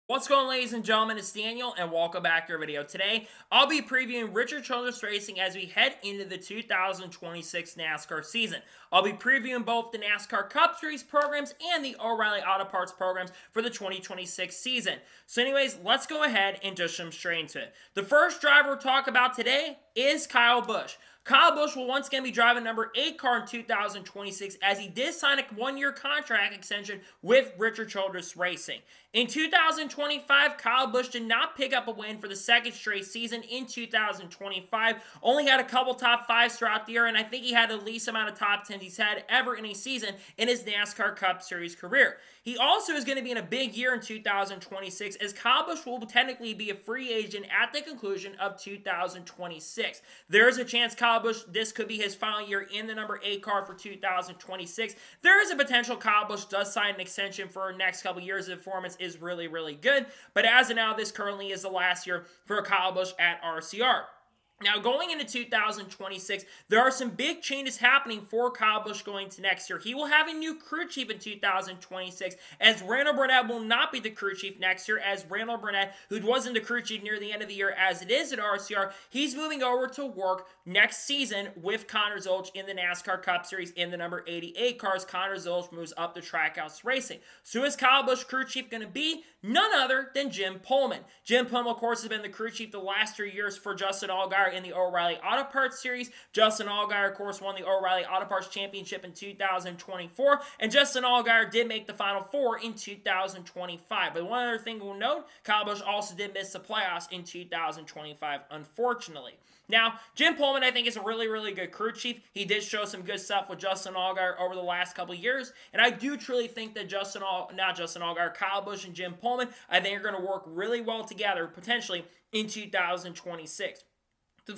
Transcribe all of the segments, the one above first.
What's going on, ladies and gentlemen? It's Daniel and welcome back to our video. Today, I'll be previewing Richard Childress Racing as we head into the 2026 NASCAR season. I'll be previewing both the NASCAR Cup Series programs and the O'Reilly Auto Parts programs for the 2026 season. So anyways, let's go ahead and just jump straight into it. The first driver we'll talk about today is Kyle Busch. Kyle Busch will once again be driving number 8 car in 2026 as he did sign a one-year contract extension with Richard Childress Racing. In 2025, Kyle Busch did not pick up a win for the second straight season in 2025. Only had a couple top 5s throughout the year, and I think he had the least amount of top 10s he's had ever in a season in his NASCAR Cup Series career. He also is going to be in a big year in 2026 as Kyle Busch will technically be a free agent at the conclusion of 2026. There is a chance Kyle Busch, this could be his final year in the number 8 car for 2026. There is a potential Kyle Busch does sign an extension for the next couple years if performance is really, really good. But as of now, this currently is the last year for Kyle Busch at RCR. Now, going into 2026, there are some big changes happening for Kyle Busch going to next year. He will have a new crew chief in 2026, as Randall Burnett will not be the crew chief next year, as Randall Burnett, who wasn't the crew chief near the end of the year as it is at RCR, he's moving over to work next season with Connor Zolch in the NASCAR Cup Series in the number 88 cars. Connor Zolch moves up to Trackhouse Racing. So is Kyle Busch crew chief going to be? None other than Jim Pullman. Jim Pullman, of course, has been the crew chief the last 3 years for Justin Allgaier in the O'Reilly Auto Parts Series. Justin Allgaier, of course, won the O'Reilly Auto Parts Championship in 2024, and Justin Allgaier did make the Final Four in 2025. But one other thing we'll note, Kyle Busch also did miss the playoffs in 2025, unfortunately. Now, Jim Pullman, I think, is a really, really good crew chief. He did show some good stuff with Justin Allgaier over the last couple years, and I do truly think that Kyle Busch and Jim Pullman, I think are going to work really well together, potentially in 2026.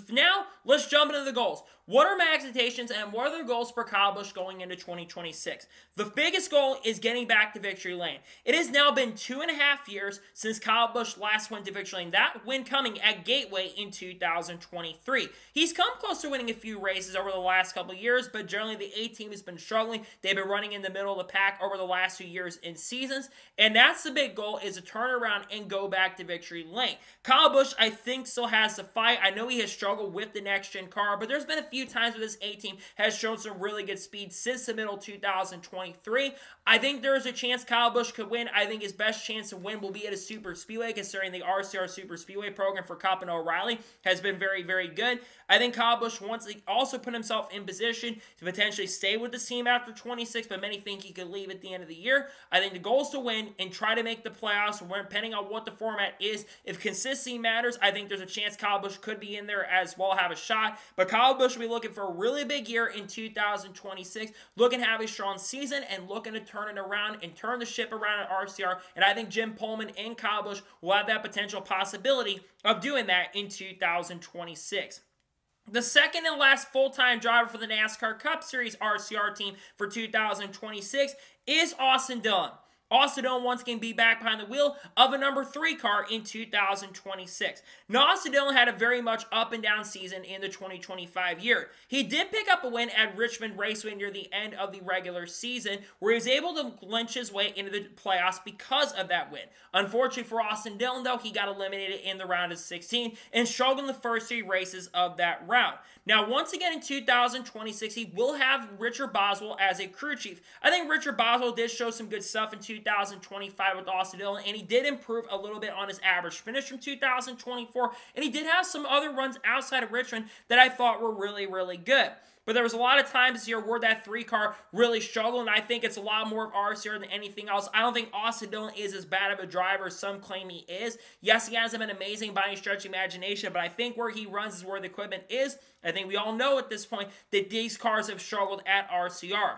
Now, let's jump into the goals. What are my expectations and what are the goals for Kyle Busch going into 2026? The biggest goal is getting back to victory lane. It has now been 2.5 years since Kyle Busch last went to victory lane. That win coming at Gateway in 2023. He's come close to winning a few races over the last couple of years, but generally the A team has been struggling. They've been running in the middle of the pack over the last 2 years in seasons, and that's the big goal, is to turn around and go back to victory lane. Kyle Busch, I think, still has the fight. I know he has struggled with the next-gen car, but there's been a few times where this A-team has shown some really good speed since the middle of 2023. I think there's a chance Kyle Busch could win. I think his best chance to win will be at a super speedway, considering the RCR Super Speedway program for Cup and O'Reilly has been very, very good. I think Kyle Busch wants to also put himself in position to potentially stay with the team after 26, but many think he could leave at the end of the year. I think the goal is to win and try to make the playoffs, depending on what the format is. If consistency matters, I think there's a chance Kyle Busch could be in there as well, have a shot. But Kyle Busch will be looking for a really big year in 2026, looking to have a strong season and looking to turn it around and turn the ship around at RCR. And I think Jim Pullman and Kyle Busch will have that potential possibility of doing that in 2026. The second and last full-time driver for the NASCAR Cup Series RCR team for 2026 is Austin Dillon. Austin Dillon once again be back behind the wheel of a number 3 car in 2026. Now, Austin Dillon had a very much up and down season in the 2025 year. He did pick up a win at Richmond Raceway near the end of the regular season, where he was able to clinch his way into the playoffs because of that win. Unfortunately for Austin Dillon, though, he got eliminated in the round of 16 and struggled in the first 3 races of that round. Now, once again in 2026, he will have Richard Boswell as a crew chief. I think Richard Boswell did show some good stuff in 2025 with Austin Dillon, and he did improve a little bit on his average finish from 2024, and he did have some other runs outside of Richmond that I thought were really, really good. But there was a lot of times this year where that 3 car really struggled, and I think it's a lot more of RCR than anything else. I don't think Austin Dillon is as bad of a driver as some claim he is. Yes, he hasn't been amazing by any stretch of imagination, but I think where he runs is where the equipment is. I think we all know at this point that these cars have struggled at RCR.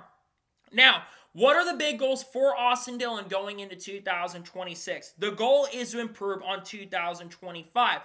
Now, what are the big goals for Austin Dillon going into 2026? The goal is to improve on 2025.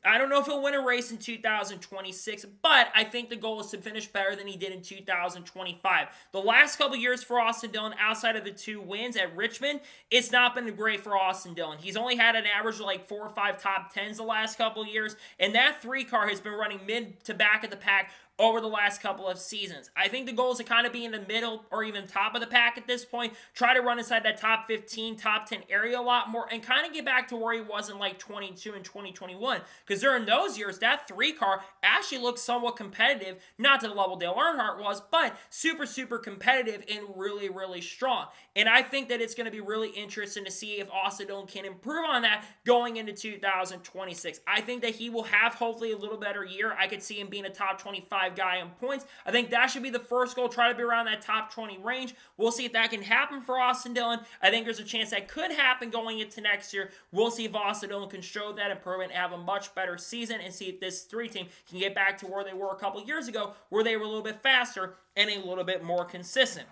I don't know if he'll win a race in 2026, but I think the goal is to finish better than he did in 2025. The last couple years for Austin Dillon, outside of the 2 wins at Richmond, it's not been great for Austin Dillon. He's only had an average of like 4 or 5 top 10s the last couple years, and that 3 car has been running mid to back of the pack over the last couple of seasons. I think the goal is to kind of be in the middle or even top of the pack at this point, try to run inside that top 15, top 10 area a lot more, and kind of get back to where he was in like 22 and 2021, because during those years, that 3 car actually looked somewhat competitive, not to the level Dale Earnhardt was, but super, super competitive and really, really strong. And I think that it's going to be really interesting to see if Austin Dillon can improve on that going into 2026. I think that he will have hopefully a little better year. I could see him being a top 25 guy in points. I think that should be the first goal, try to be around that top 20 range. We'll see if that can happen for Austin Dillon. I think there's a chance that could happen going into next year. We'll see if Austin Dillon can show that improvement, have a much better season, and see if this 3 team can get back to where they were a couple years ago, where they were a little bit faster and a little bit more consistent.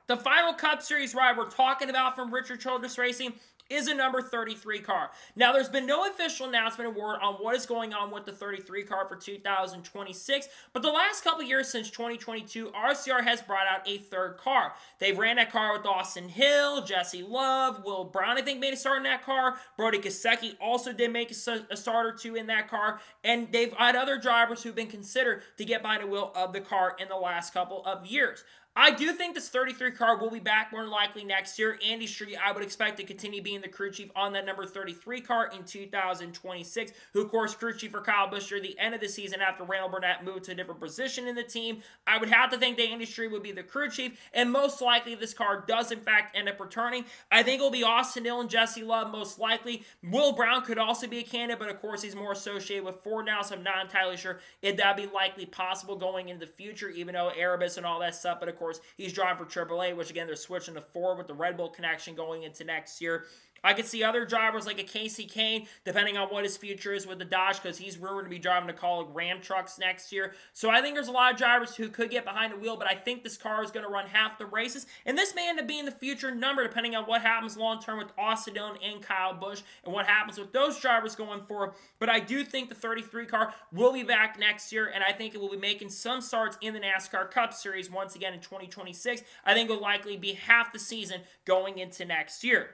The final Cup Series ride we're talking about from Richard Childress Racing is a number 33 car. Now, there's been no official announcement or word on what is going on with the 33 car for 2026, but the last couple years since 2022, RCR has brought out a 3rd car. They've ran that car with Austin Hill, Jesse Love, Will Brown, I think, made a start in that car. Brody Kosecki also did make a start or 2 in that car, and they've had other drivers who've been considered to get behind the wheel of the car in the last couple of years. I do think this 33 car will be back more than likely next year. Andy Street, I would expect to continue being the crew chief on that number 33 car in 2026, who, of course, crew chief for Kyle Busch at the end of the season after Randall Burnett moved to a different position in the team. I would have to think that Andy Street would be the crew chief, and most likely this car does, in fact, end up returning. I think it will be Austin Dillon, Jesse Love, most likely. Will Brown could also be a candidate, but, of course, he's more associated with Ford now, so I'm not entirely sure if that would be likely possible going into the future, even though Erebus and all that stuff, but, of course, he's driving for AAA, which again, they're switching to Ford with the Red Bull connection going into next year. I could see other drivers like a Casey Kane, depending on what his future is with the Dodge, because he's rumored to be driving the Kaulig Ram trucks next year. So I think there's a lot of drivers who could get behind the wheel, but I think this car is going to run half the races, and this may end up being the future number, depending on what happens long-term with Austin Dillon and Kyle Busch, and what happens with those drivers going forward. But I do think the 33 car will be back next year, and I think it will be making some starts in the NASCAR Cup Series once again in 2026. I think it will likely be half the season going into next year.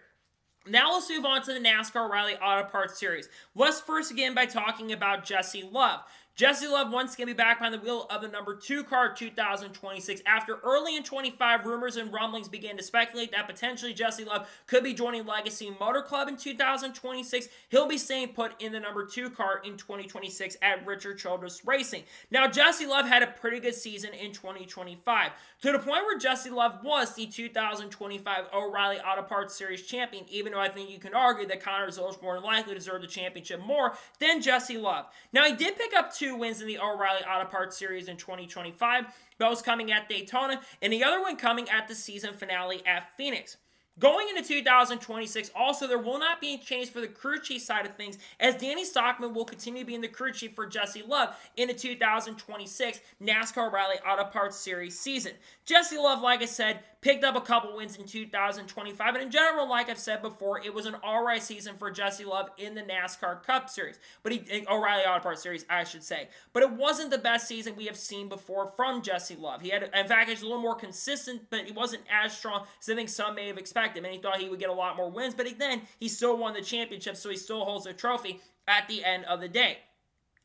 Now let's move on to the NASCAR O'Reilly Auto Parts Series. Let's first begin by talking about Jesse Love. Jesse Love once again be back behind the wheel of the number 2 car 2026 after early in 25 rumors and rumblings began to speculate that potentially Jesse Love could be joining Legacy Motor Club in 2026. He'll be staying put in the number 2 car in 2026 at Richard Childress Racing. Now, Jesse Love had a pretty good season in 2025 to the point where Jesse Love was the 2025 O'Reilly Auto Parts Series champion, even though I think you can argue that Connor Zolch more than likely deserved the championship more than Jesse Love. Now, he did pick up 2 wins in the O'Reilly Auto Parts Series in 2025, those coming at Daytona, and the other one coming at the season finale at Phoenix. Going into 2026, also, there will not be a change for the crew chief side of things, as Danny Stockman will continue being the crew chief for Jesse Love in the 2026 NASCAR O'Reilly Auto Parts Series season. Jesse Love, like I said, picked up a couple wins in 2025, and in general, like I've said before, it was an alright season for Jesse Love in the NASCAR Cup Series, O'Reilly Auto Parts Series, I should say. But it wasn't the best season we have seen before from Jesse Love. He had, in fact, he's a little more consistent, but he wasn't as strong as I think some may have expected, and he thought he would get a lot more wins, but then he still won the championship, so he still holds the trophy at the end of the day.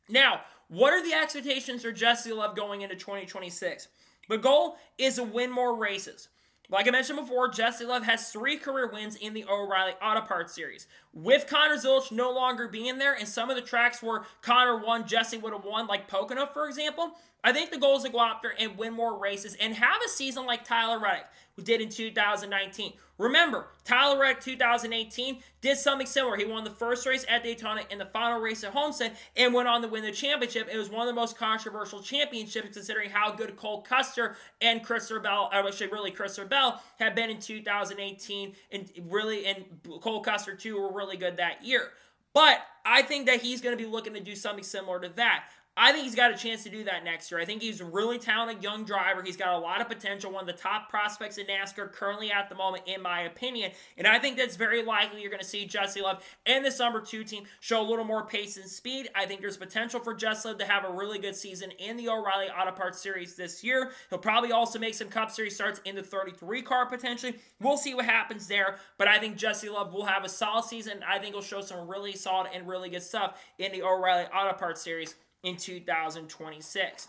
Now, what are the expectations for Jesse Love going into 2026? The goal is to win more races. Like I mentioned before, Jesse Love has 3 career wins in the O'Reilly Auto Parts Series. With Connor Zolch no longer being there, and some of the tracks where Connor won, Jesse would have won, like Pocono, for example, I think the goal is to go out there and win more races and have a season like Tyler Reddick, who did in 2019. Remember, Tyler Reddick 2018 did something similar. He won the first race at Daytona and the final race at Homestead and went on to win the championship. It was one of the most controversial championships considering how good Cole Custer and Christopher Bell, really Christopher Bell, had been in 2018, and Cole Custer too were really good that year. But I think that he's going to be looking to do something similar to that. I think he's got a chance to do that next year. I think he's a really talented young driver. He's got a lot of potential, one of the top prospects in NASCAR currently at the moment, in my opinion. And I think that's very likely you're going to see Jesse Love and this number 2 team show a little more pace and speed. I think there's potential for Jesse Love to have a really good season in the O'Reilly Auto Parts Series this year. He'll probably also make some Cup Series starts in the 33 car potentially. We'll see what happens there. But I think Jesse Love will have a solid season. I think he'll show some really solid and really good stuff in the O'Reilly Auto Parts Series in 2026.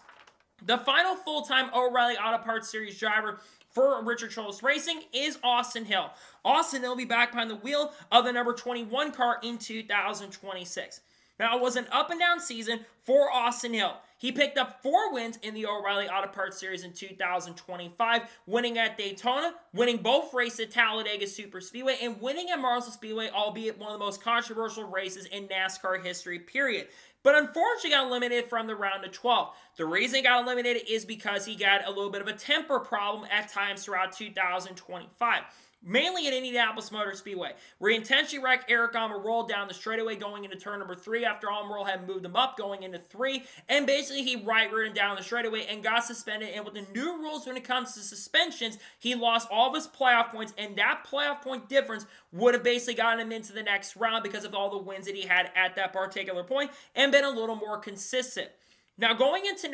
The final full-time O'Reilly Auto Parts Series driver for Richard Childress Racing is Austin Hill. Austin Hill will be back behind the wheel of the number 21 car in 2026. Now, it was an up-and-down season for Austin Hill. He picked up 4 wins in the O'Reilly Auto Parts Series in 2025, winning at Daytona, winning both races at Talladega Superspeedway, and winning at Martinsville Speedway, albeit one of the most controversial races in NASCAR history, period. But unfortunately got eliminated from the round of 12. The reason he got eliminated is because he got a little bit of a temper problem at times throughout 2025. Mainly at Indianapolis Motor Speedway, where he intentionally wrecked Eric Almirola down the straightaway going into turn number 3 after Almirola had moved him up going into 3, and basically he right-reared him down the straightaway and got suspended, and with the new rules when it comes to suspensions, he lost all of his playoff points, and that playoff point difference would have basically gotten him into the next round because of all the wins that he had at that particular point, and been a little more consistent. Now, going into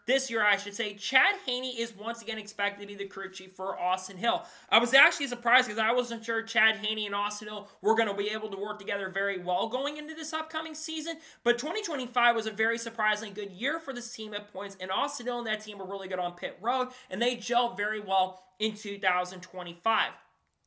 this year I should say, Chad Haney is once again expected to be the crew chief for Austin Hill. I was actually surprised because I wasn't sure Chad Haney and Austin Hill were going to be able to work together very well going into this upcoming season, but 2025 was a very surprisingly good year for this team at points, and Austin Hill and that team were really good on pit road, and they gelled very well in 2025.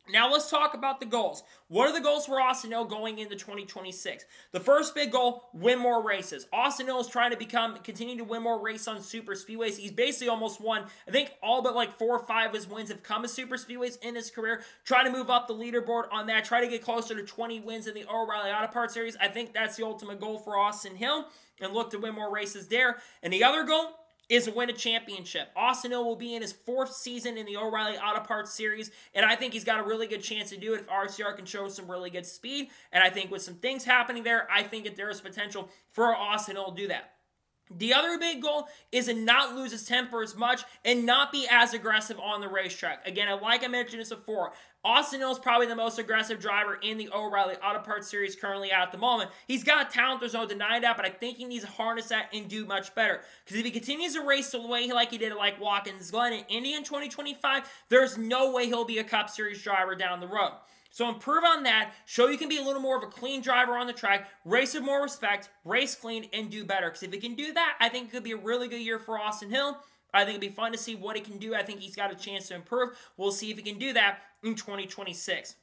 Now let's talk about the goals. What are the goals for Austin Hill going into 2026? The first big goal, win more races. Austin Hill is trying to continue to win more races on super speedways. He's basically almost won, I think all but like 4 or 5 of his wins have come as super speedways in his career. Try to move up the leaderboard on that. Try to get closer to 20 wins in the O'Reilly Auto Parts Series. I think that's the ultimate goal for Austin Hill, and look to win more races there. And the other goal is to win a championship. Austin Hill will be in his 4th season in the O'Reilly Auto Parts Series, and I think he's got a really good chance to do it if RCR can show some really good speed, and I think with some things happening there, I think that there is potential for Austin Hill to do that. The other big goal is to not lose his temper as much and not be as aggressive on the racetrack. Again, like I mentioned this before, Austin Hill is probably the most aggressive driver in the O'Reilly Auto Parts Series currently at the moment. He's got talent, there's no denying that, but I think he needs to harness that and do much better. Because if he continues to race the way like he did at like Watkins Glen in Indy in 2025, there's no way he'll be a Cup Series driver down the road. So improve on that, show you can be a little more of a clean driver on the track, race with more respect, race clean, and do better. Because if he can do that, I think it could be a really good year for Austin Hill. I think it'd be fun to see what he can do. I think he's got a chance to improve. We'll see if he can do that in 2026.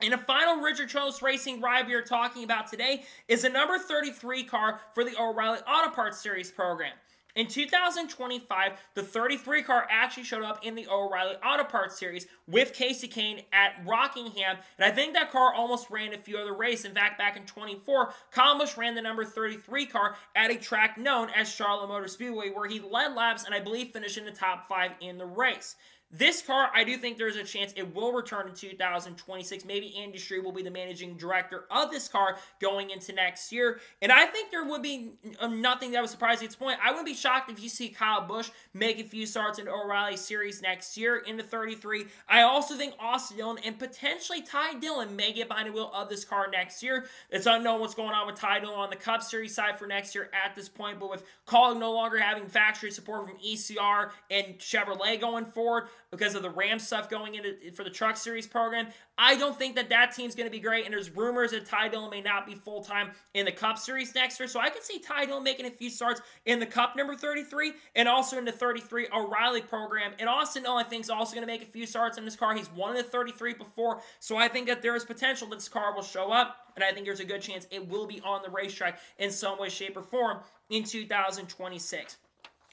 And the final Richard Childress Racing ride we are talking about today is the number 33 car for the O'Reilly Auto Parts Series program. In 2025, the 33 car actually showed up in the O'Reilly Auto Parts Series with Casey Kane at Rockingham, and I think that car almost ran a few other races. In fact, back in 24, Kyle Busch ran the number 33 car at a track known as Charlotte Motor Speedway, where he led laps and I believe finished in the top 5 in the race. This car, I do think there's a chance it will return in 2026. Maybe Andy Shreve will be the managing director of this car going into next year. And I think there would be nothing that would surprise you at this point. I wouldn't be shocked if you see Kyle Busch make a few starts in the O'Reilly Series next year in the 33. I also think Austin Dillon and potentially Ty Dillon may get behind the wheel of this car next year. It's unknown what's going on with Ty Dillon on the Cup Series side for next year at this point, but with Kaulig no longer having factory support from ECR and Chevrolet going forward, because of the Ram stuff going into for the Truck Series program, I don't think that team's going to be great, and there's rumors that Ty Dillon may not be full-time in the Cup Series next year, so I could see Ty Dillon making a few starts in the Cup number 33 and also in the 33 O'Reilly program, and Austin Dillon, I think, is also going to make a few starts in this car. He's won in the 33 before, so I think that there is potential that this car will show up, and I think there's a good chance it will be on the racetrack in some way, shape, or form in 2026.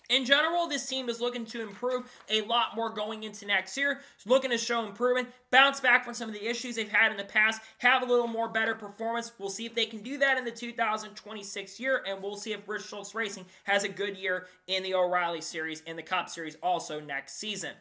In general, this team is looking to improve a lot more going into next year. It's looking to show improvement, bounce back from some of the issues they've had in the past, have a little more better performance. We'll see if they can do that in the 2026 year, and we'll see if Richard Childress Racing has a good year in the O'Reilly Series and the Cup Series also next season.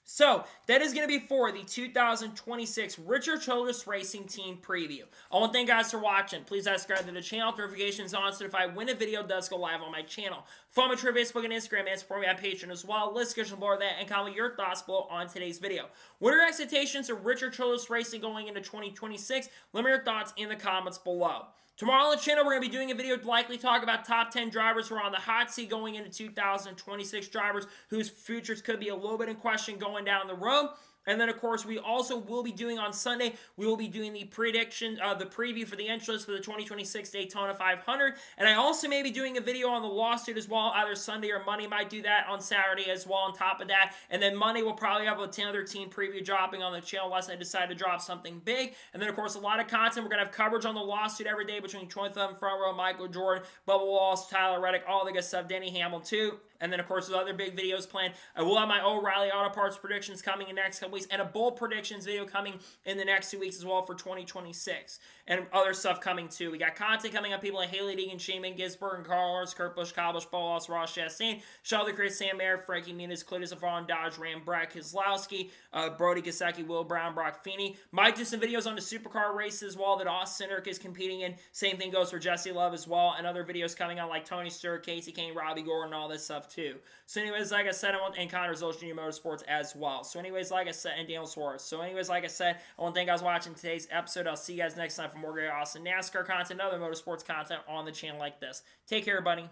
So, that is going to be for the 2026 Richard Childress Racing Team Preview. I want to thank you guys for watching. Please subscribe to the channel, notifications on, so if I win a video, it does go live on my channel. Follow me on Twitter, Facebook, and Instagram, and support me on Patreon as well. Let's get some more of that, and comment your thoughts below on today's video. What are your expectations of Richard Childress Racing going into 2026? Let me know your thoughts in the comments below. Tomorrow on the channel, we're going to be doing a video to likely talk about top 10 drivers who are on the hot seat going into 2026, drivers whose futures could be a little bit in question going down the road. And then, of course, we also will be doing on Sunday, we will be doing the prediction, the preview for the entries for the 2026 Daytona 500. And I also may be doing a video on the lawsuit as well, either Sunday or Monday. Might do that on Saturday as well on top of that. And then Monday, we'll probably have another team preview dropping on the channel unless I decide to drop something big. And then, of course, a lot of content. We're going to have coverage on the lawsuit every day between Troy Thumb, Front Row, Michael Jordan, Bubba Wallace, Tyler Reddick, all the good stuff, Denny Hamlin too. And then, of course, there's other big videos planned. I will have my O'Reilly Auto Parts predictions coming in the next couple weeks, and a bold predictions video coming in the next 2 weeks as well for 2026. And other stuff coming too. We got content coming up, people like Haley Deegan, Shaman Gisberg, and Carl Lawrence, Kurt Busch, Kyle Busch, Paul Ross, Ross Chastain, Sheldon Chris, Sam Mayer, Frankie Muniz, Cletus Avon, Dodge Ram, Brad Keselowski, Brody Kosecki, Will Brown, Brock Feeney. Might do some videos on the supercar races as well that Austin Cindric is competing in. Same thing goes for Jesse Love as well, and other videos coming out like Tony Stewart, Casey Kane, Robbie Gordon, all this stuff too. So anyways, like I said, and Connor Zolch Jr. Motorsports as well. So anyways, like I said, and Daniel Suarez. So anyways, like I said, I want to thank you guys for watching today's episode. I'll see you guys next time for more great Austin NASCAR content and other motorsports content on the channel like this. Take care, everybody.